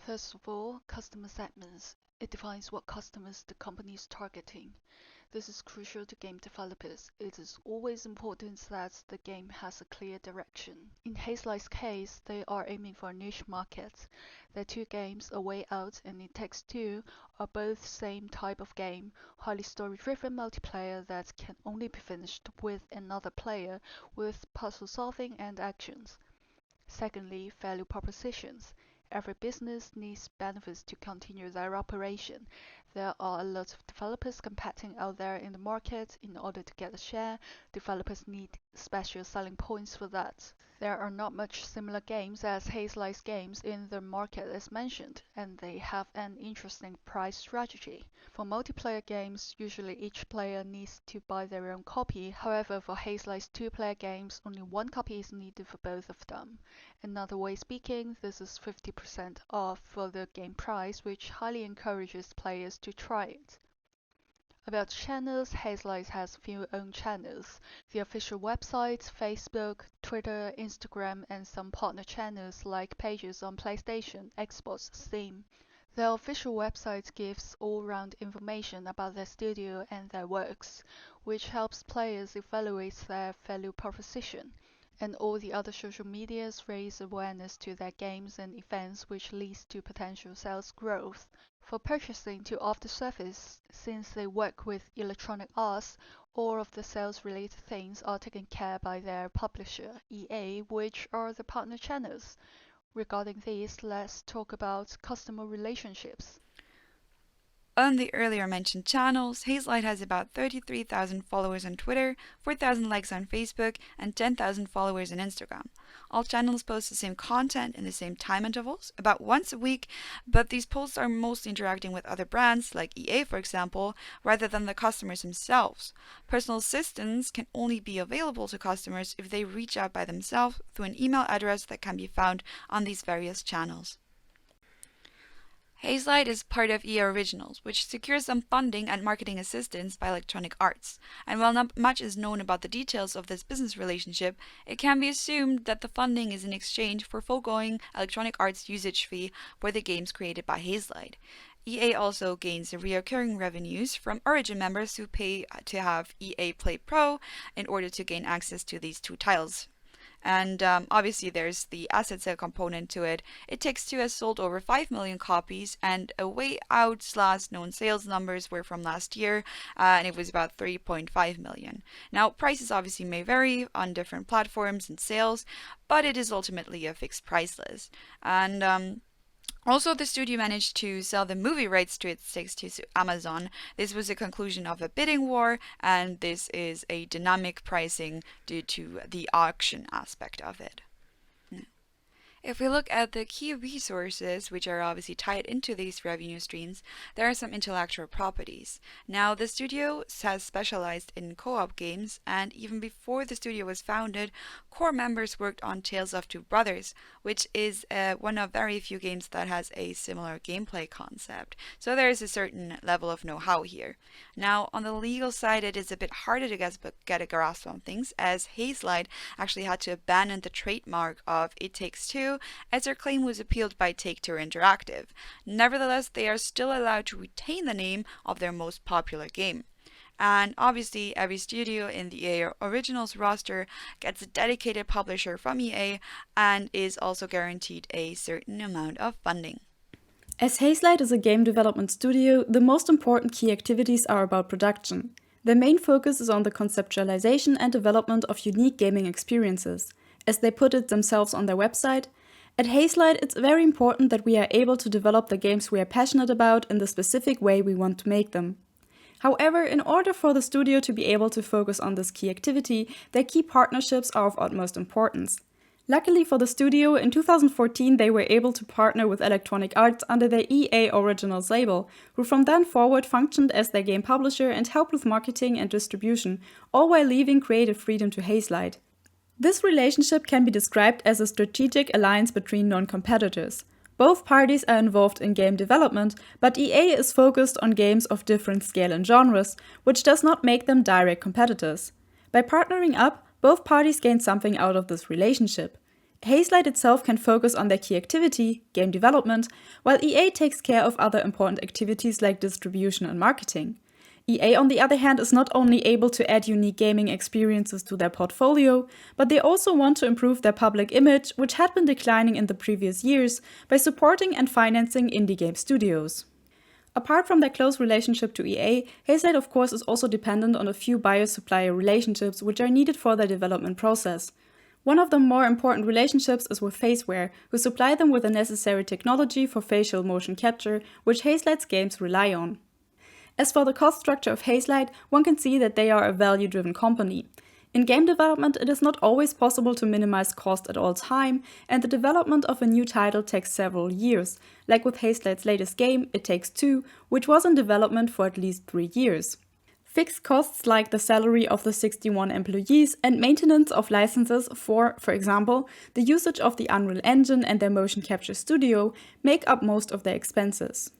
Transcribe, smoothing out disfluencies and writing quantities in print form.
First of all, customer segments. It defines what customers the company is targeting. This is crucial to game developers. It is always important that the game has a clear direction. In Hazelight's case, they are aiming for a niche market. Their two games, A Way Out and It Takes Two, are both same type of game, highly story-driven multiplayer that can only be finished with another player with puzzle solving and actions. Secondly, value propositions. Every business needs benefits to continue their operation. There are a lot of developers competing out there in the market. In order to get a share, developers need special selling points for that. There are not much similar games as Hazelight's games in the market as mentioned, and they have an interesting price strategy. For multiplayer games, usually each player needs to buy their own copy. However, for Hazelight's two-player games, only one copy is needed for both of them. Another way speaking, this is 50% off for the game price, which highly encourages players to try it. About channels, Hazelight has few own channels. The official websites, Facebook, Twitter, Instagram, and some partner channels like pages on PlayStation, Xbox, Steam. Their official website gives all-round information about their studio and their works, which helps players evaluate their value proposition. And all the other social medias raise awareness to their games and events, which leads to potential sales growth. For purchasing to after service, since they work with Electronic Arts, all of the sales related things are taken care by their publisher, EA, which are the partner channels. Regarding these, let's talk about customer relationships. On the earlier mentioned channels, Hazelight has about 33,000 followers on Twitter, 4,000 likes on Facebook, and 10,000 followers on Instagram. All channels post the same content in the same time intervals, about once a week, but these posts are mostly interacting with other brands, like EA for example, rather than the customers themselves. Personal assistants can only be available to customers if they reach out by themselves through an email address that can be found on these various channels. Hazelight is part of EA Originals, which secures some funding and marketing assistance by Electronic Arts. And while not much is known about the details of this business relationship, it can be assumed that the funding is in exchange for foregoing Electronic Arts' usage fee for the games created by Hazelight. EA also gains recurring revenues from Origin members who pay to have EA Play Pro in order to gain access to these two titles. And obviously, there's the asset sale component to it. It Takes Two has sold over 5 million copies, and A Way Out's last known sales numbers were from last year, and it was about 3.5 million. Now, prices obviously may vary on different platforms and sales, but it is ultimately a fixed price list. And also, the studio managed to sell the movie rights to It Takes Two to Amazon. This was a conclusion of a bidding war, and this is a dynamic pricing due to the auction aspect of it. If we look at the key resources, which are obviously tied into these revenue streams, there are some intellectual properties. Now, the studio has specialized in co-op games, and even before the studio was founded, core members worked on Tales of Two Brothers, which is one of very few games that has a similar gameplay concept. So there is a certain level of know-how here. Now, on the legal side, it is a bit harder to get a grasp on things, as Hazelight actually had to abandon the trademark of It Takes Two, as their claim was appealed by Take-Two Interactive. Nevertheless, they are still allowed to retain the name of their most popular game. And obviously, every studio in the EA Originals roster gets a dedicated publisher from EA and is also guaranteed a certain amount of funding. As Hazelight is a game development studio, the most important key activities are about production. Their main focus is on the conceptualization and development of unique gaming experiences. As they put it themselves on their website, at Hazelight, it's very important that we are able to develop the games we are passionate about in the specific way we want to make them. However, in order for the studio to be able to focus on this key activity, their key partnerships are of utmost importance. Luckily for the studio, in 2014 they were able to partner with Electronic Arts under their EA Originals label, who from then forward functioned as their game publisher and helped with marketing and distribution, all while leaving creative freedom to Hazelight. This relationship can be described as a strategic alliance between non-competitors. Both parties are involved in game development, but EA is focused on games of different scale and genres, which does not make them direct competitors. By partnering up, both parties gain something out of this relationship. Hazelight itself can focus on their key activity, game development, while EA takes care of other important activities like distribution and marketing. EA, on the other hand, is not only able to add unique gaming experiences to their portfolio, but they also want to improve their public image, which had been declining in the previous years, by supporting and financing indie game studios. Apart from their close relationship to EA, Hazelight of course is also dependent on a few buyer-supplier relationships which are needed for their development process. One of the more important relationships is with Faceware, who supply them with the necessary technology for facial motion capture, which Hazelight's games rely on. As for the cost structure of Hazelight, one can see that they are a value-driven company. In game development, it is not always possible to minimize cost at all time, and the development of a new title takes several years, like with Hazelight's latest game, It Takes Two, which was in development for at least 3 years. Fixed costs like the salary of the 61 employees and maintenance of licenses for example, the usage of the Unreal Engine and their motion capture studio make up most of their expenses.